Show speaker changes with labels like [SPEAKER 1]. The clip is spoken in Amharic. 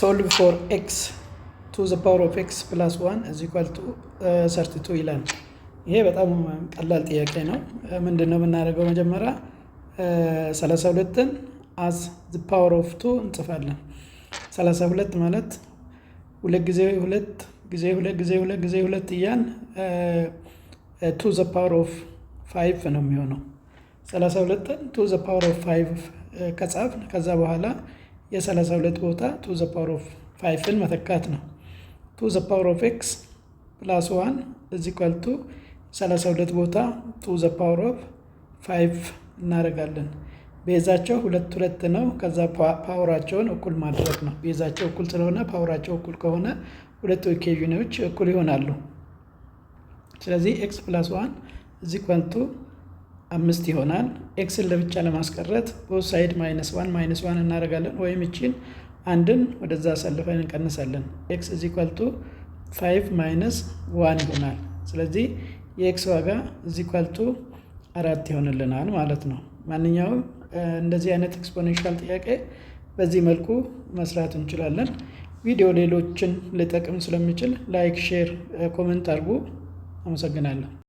[SPEAKER 1] solve for x to the power of x plus 1 is equal to 32 ይላል። ይሄ በጣም ቀላል ጥያቄ ነው። ምንድነው የምናደርገው? መጀመሪያ 32ን as the power of 2 እንጽፋለን። 32 ማለት 2 ጊዜ 2 ጊዜ 2 ጊዜ 2 ጊዜ 2 እያን to the power of 5 ነው የሚሆነው። 32ን to the power of 5 ከጻፍን ከዛ በኋላ የ32 ቦታ to the power of 5ን መተካት ነው። to the power of x plus 1 is equal to 32 ቦታ to the power of 5 እናደርጋለን። ቤዛቸው ሁለት ነው። ከዛ ፓወራቸውን እኩል ማድረግ ነው። ቤዛቸው እኩል ስለሆነ ፓወራቸው እኩል ከሆነ ሁለቱ ኢኩዌሽኖች እኩል ይሆናሉ። ስለዚህ x plus 1 is equal to 5 ይሆናል። xን ለብቻ ለማስቀረት both side -1 እናደርጋለን ወይም እቺን አንድን ወደዛ አሳልፈን እንቀንሳለን። x is equal to 5 minus 1 ይሆናል። ስለዚህ የx ዋጋ is equal to 4 ይሆንልናል ማለት ነው። ማንኛውም እንደዚህ አይነት ኤክስፖኔንሻል ጥያቄ በዚህ መልኩ መስራት እንችላለን። ቪዲዮ ሌሎችን ሊጠቅም ስለሚችል ላይክ፣ ሼር፣ ኮሜንት አድርጉ። አመሰግናለሁ።